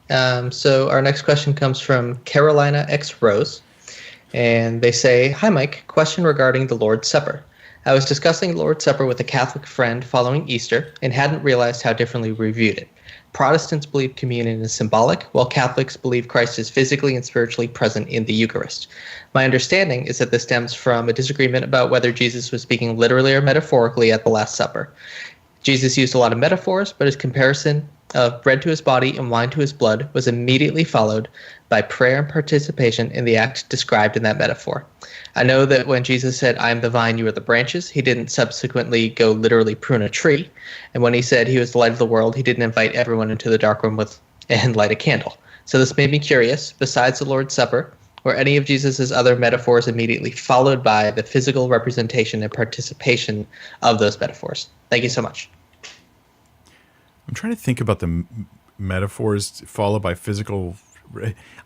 So our next question comes from Carolina X Rose, and they say, "Hi, Mike. Question regarding the Lord's Supper. I was discussing Lord's Supper with a Catholic friend following Easter and hadn't realized how differently we viewed it. Protestants believe communion is symbolic, while Catholics believe Christ is physically and spiritually present in the Eucharist. My understanding is that this stems from a disagreement about whether Jesus was speaking literally or metaphorically at the Last Supper. Jesus used a lot of metaphors, but his comparison of bread to his body and wine to his blood was immediately followed by prayer and participation in the act described in that metaphor. I know that when Jesus said, 'I am the vine, you are the branches,' he didn't subsequently go literally prune a tree. And when he said he was the light of the world, he didn't invite everyone into the dark room and light a candle. So this made me curious, besides the Lord's Supper, were any of Jesus's other metaphors immediately followed by the physical representation and participation of those metaphors? Thank you so much." I'm trying to think about the metaphors followed by physical.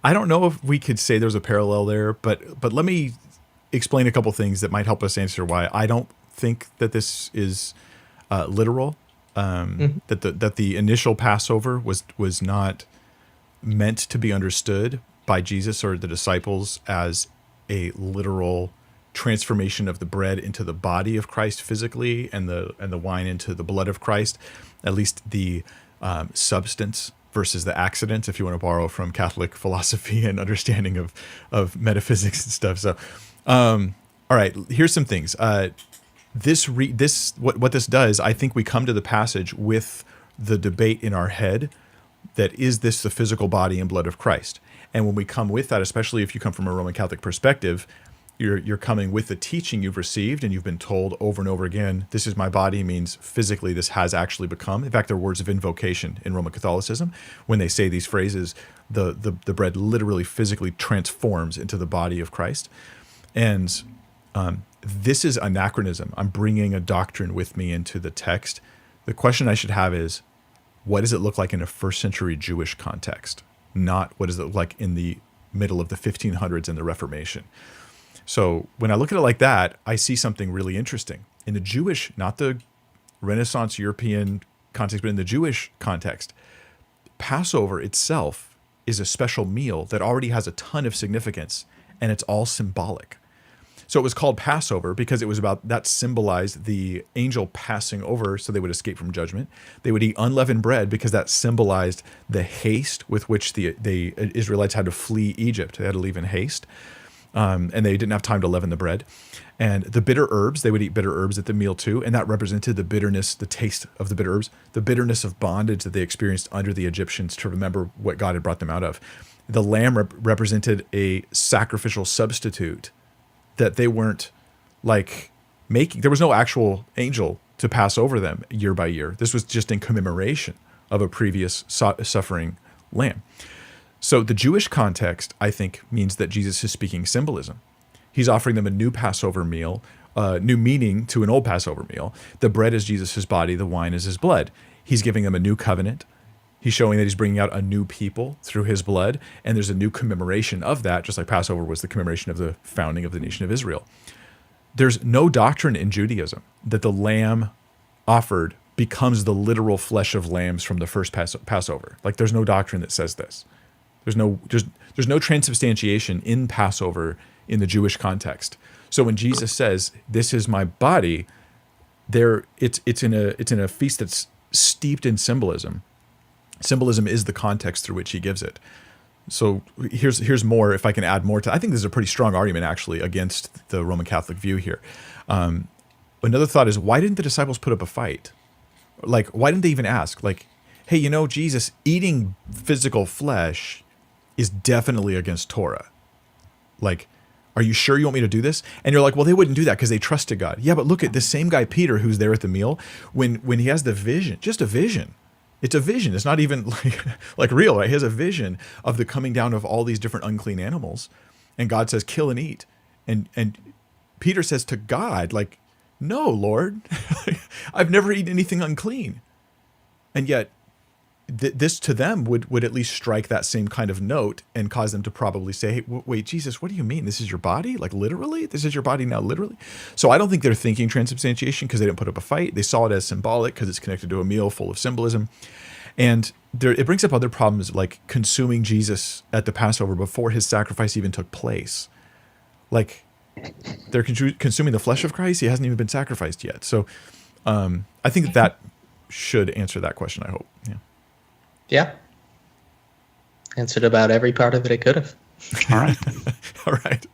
I don't know if we could say there's a parallel there, but let me explain a couple things that might help us answer why I don't think that this is literal. That the initial Passover was not meant to be understood by Jesus or the disciples as a literal transformation of the bread into the body of Christ physically, and the wine into the blood of Christ. At least the substance versus the accident, if you want to borrow from Catholic philosophy and understanding of metaphysics and stuff. So, all right, here's some things. What this does, I think we come to the passage with the debate in our head that is this the physical body and blood of Christ? And when we come with that, especially if you come from a Roman Catholic perspective, you're coming with the teaching you've received and you've been told over and over again, this is my body, means physically this has actually become. In fact, they're words of invocation in Roman Catholicism. When they say these phrases, the bread literally physically transforms into the body of Christ. And this is anachronism. I'm bringing a doctrine with me into the text. The question I should have is, what does it look like in a first century Jewish context? Not what does it look like in the middle of the 1500s and the Reformation. So when I look at it like that, I see something really interesting. In the Jewish, not the Renaissance European context, but in the Jewish context, Passover itself is a special meal that already has a ton of significance, and it's all symbolic. So it was called Passover because it was about that symbolized the angel passing over so they would escape from judgment. They would eat unleavened bread because that symbolized the haste with which the Israelites had to flee Egypt. They had to leave in haste. And they didn't have time to leaven the bread. And the bitter herbs, they would eat bitter herbs at the meal too, and that represented the bitterness, the taste of the bitter herbs, the bitterness of bondage that they experienced under the Egyptians to remember what God had brought them out of. The lamb represented a sacrificial substitute that they weren't like making. There was no actual angel to pass over them year by year. This was just in commemoration of a previous suffering lamb. So the Jewish context, I think, means that Jesus is speaking symbolism. He's offering them a new Passover meal, new meaning to an old Passover meal. The bread is Jesus' body, the wine is his blood. He's giving them a new covenant. He's showing that he's bringing out a new people through his blood, and there's a new commemoration of that, just like Passover was the commemoration of the founding of the nation of Israel. There's no doctrine in Judaism that the lamb offered becomes the literal flesh of lambs from the first Passover. Like, there's no doctrine that says this. There's no transubstantiation in Passover in the Jewish context. So when Jesus says, "This is my body," it's in a feast that's steeped in symbolism. Symbolism is the context through which he gives it. So here's more. If I can add more to, I think this is a pretty strong argument actually against the Roman Catholic view here. Another thought is, why didn't the disciples put up a fight? Like, why didn't they even ask? Like, hey, Jesus, eating physical flesh is definitely against Torah. Like, are you sure you want me to do this? And you're like, well, they wouldn't do that because they trusted God. Yeah, but look at the same guy, Peter, who's there at the meal, when he has the vision, just a vision. It's a vision. It's not even like real, right? He has a vision of the coming down of all these different unclean animals. And God says, kill and eat. And Peter says to God, like, no, Lord, I've never eaten anything unclean. And yet, this to them would at least strike that same kind of note and cause them to probably say, hey, wait, Jesus, what do you mean? This is your body? Like, literally? This is your body now, literally? So I don't think they're thinking transubstantiation because they didn't put up a fight. They saw it as symbolic because it's connected to a meal full of symbolism. And it brings up other problems like consuming Jesus at the Passover before his sacrifice even took place. Like they're consuming the flesh of Christ. He hasn't even been sacrificed yet. So I think that should answer that question, I hope. Yeah. Yeah. Answered about every part of it could have. All right. All right.